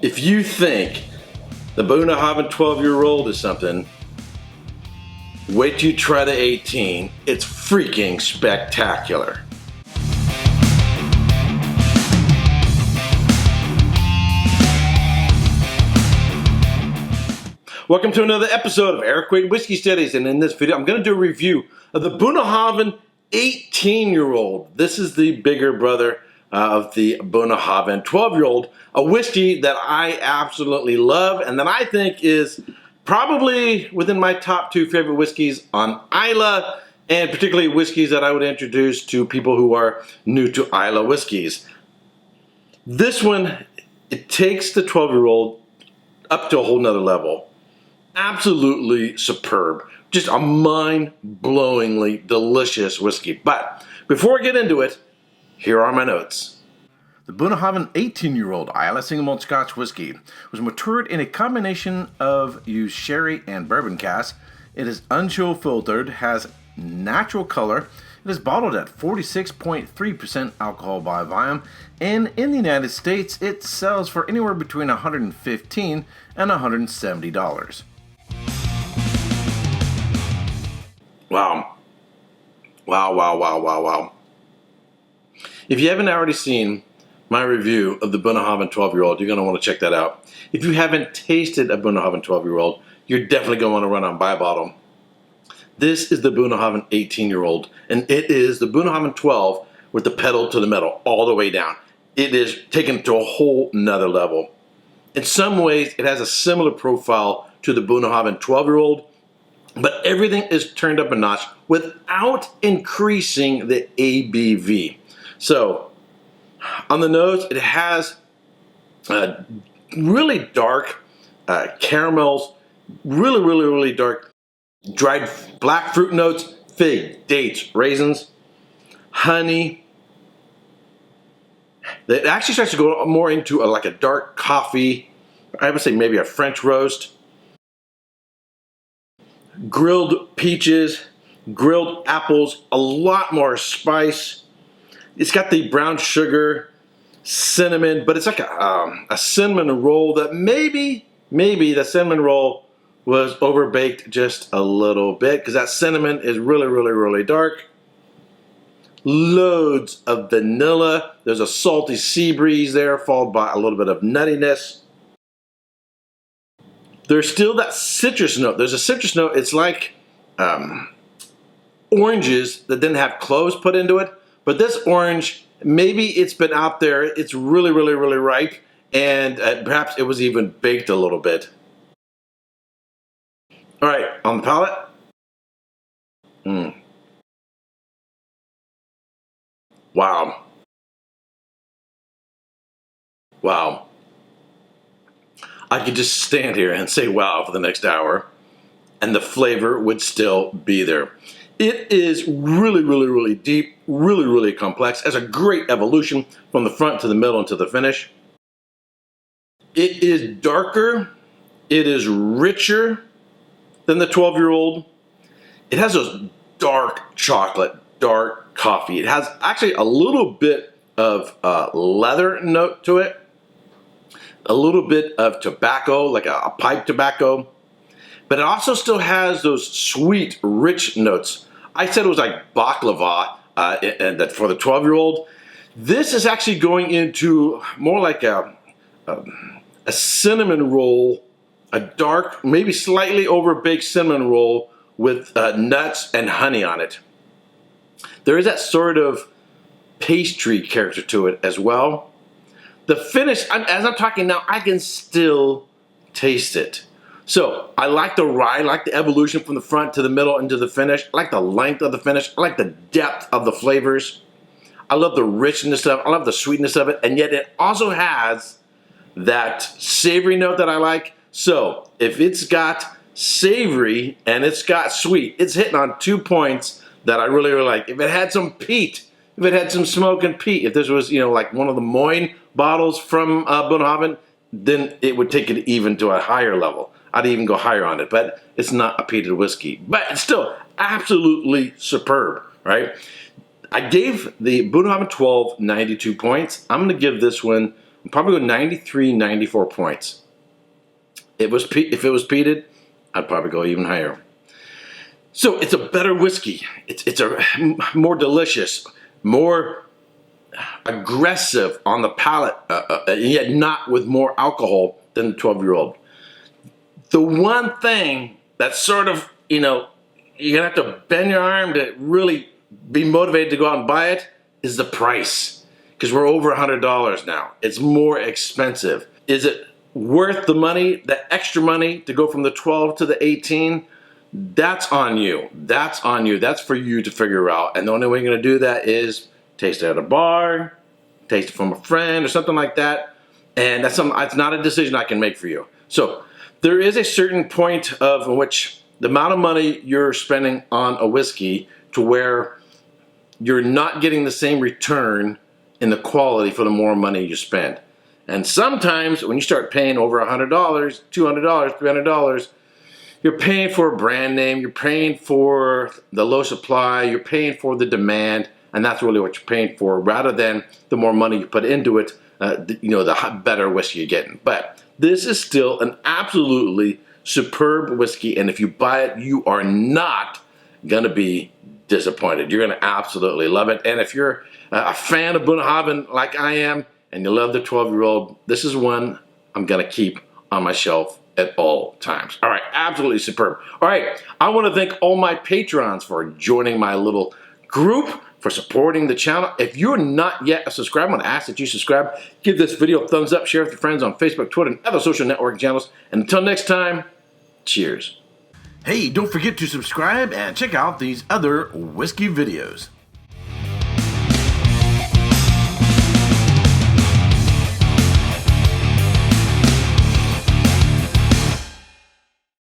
If you think the Bunnahabhain 12-year-old is something, wait till you try the 18. It's freaking spectacular. Welcome to another episode of Erik Wait Whiskey Studies, and in this video I'm going to do a review of the Bunnahabhain 18-year-old. This is the bigger brother of the Bunnahabhain 12-year-old, a whiskey that I absolutely love and that I think is probably within my top 2 favorite whiskeys on Islay, and particularly whiskeys that I would introduce to people who are new to Islay whiskeys. This one, it takes the 12-year-old up to a whole nother level. Absolutely superb. Just a mind-blowingly delicious whiskey. But before I get into it, here are my notes. The Bunnahabhain 18-year-old Islay single malt Scotch whiskey was matured in a combination of used sherry and bourbon casks. It is unchill filtered, has natural color. It is bottled at 46.3% alcohol by volume, and in the United States it sells for anywhere between $115 and $170. Wow. Wow. If you haven't already seen my review of the Bunnahabhain 12-year-old, you're going to want to check that out. If you haven't tasted a Bunnahabhain 12-year-old, you're definitely going to want to run out and buy a bottle. This is the Bunnahabhain 18-year-old, and it is the Bunnahabhain 12 with the pedal to the metal all the way down. It is taken to a whole nother level. In some ways, it has a similar profile to the Bunnahabhain 12-year-old, but everything is turned up a notch without increasing the ABV. So, on the nose, it has really dark caramels, really dark dried black fruit notes, fig, dates, raisins, honey. It actually starts to go more into like a dark coffee. I would say maybe a French roast. Grilled peaches, grilled apples, a lot more spice. It's got the brown sugar, cinnamon, but it's like a cinnamon roll that maybe the cinnamon roll was overbaked just a little bit, because that cinnamon is really dark. Loads of vanilla. There's a salty sea breeze there, followed by a little bit of nuttiness. There's still that citrus note. There's a citrus note. It's like oranges that didn't have cloves put into it. But this orange, maybe it's been out there. It's really ripe. And perhaps it was even baked a little bit. All right, on the palate. Wow. I could just stand here and say wow for the next hour, and the flavor would still be there. It is really deep, really complex. It has a great evolution from the front to the middle and to the finish. It is darker. It is richer than the 12-year-old. It has those dark chocolate, dark coffee. It has actually a little bit of leather note to it. A little bit of tobacco, like a pipe tobacco. But it also still has those sweet, rich notes. I said it was like baklava and that for the 12-year-old. This is actually going into more like a cinnamon roll, a dark, maybe slightly overbaked cinnamon roll with nuts and honey on it. There is that sort of pastry character to it as well. The finish, as I'm talking now, I can still taste it. So, I like the rye, I like the evolution from the front to the middle and to the finish. I like the length of the finish. I like the depth of the flavors. I love the richness of it. I love the sweetness of it. And yet it also has that savory note that I like. So, if it's got savory and it's got sweet, it's hitting on 2 points that I really like. If it had some peat, if it had some smoke and peat, if this was, like one of the Moyne bottles from Bunnahabhain, then it would take it even to a higher level. I'd even go higher on it, but it's not a peated whiskey. But it's still absolutely superb, right? I gave the Bunnahabhain 12 92 points. I'm going to give this one probably go 93, 94 points. If it was peated, I'd probably go even higher. So it's a better whiskey. It's a more delicious, more aggressive on the palate, yet not with more alcohol than the 12-year-old. The one thing that's sort of, you're gonna have to bend your arm to really be motivated to go out and buy it is the price, because we're over $100 now. It's more expensive. Is it worth the money, the extra money to go from the 12 to the 18? That's on you. That's on you. That's for you to figure out. And the only way you're going to do that is taste it at a bar, taste it from a friend or something like that. And that's not a decision I can make for you. So there is a certain point of which the amount of money you're spending on a whiskey to where you're not getting the same return in the quality for the more money you spend. And sometimes when you start paying over $100, $200, $300, you're paying for a brand name, you're paying for the low supply, you're paying for the demand, and that's really what you're paying for, rather than the more money you put into it, the better whiskey you're getting. But this is still an absolutely superb whiskey, and if you buy it, you are not gonna be disappointed. You're gonna absolutely love it. And if you're a fan of Bunnahabhain like I am, and you love the 12-year-old, this is one I'm gonna keep on my shelf at all times. All right, absolutely superb. All right, I want to thank all my patrons for joining my little group, for supporting the channel. If you're not yet a subscriber, I'm going to ask that you subscribe. Give this video a thumbs up, share it with your friends on Facebook, Twitter, and other social networking channels. And until next time, cheers. Hey, don't forget to subscribe and check out these other whiskey videos.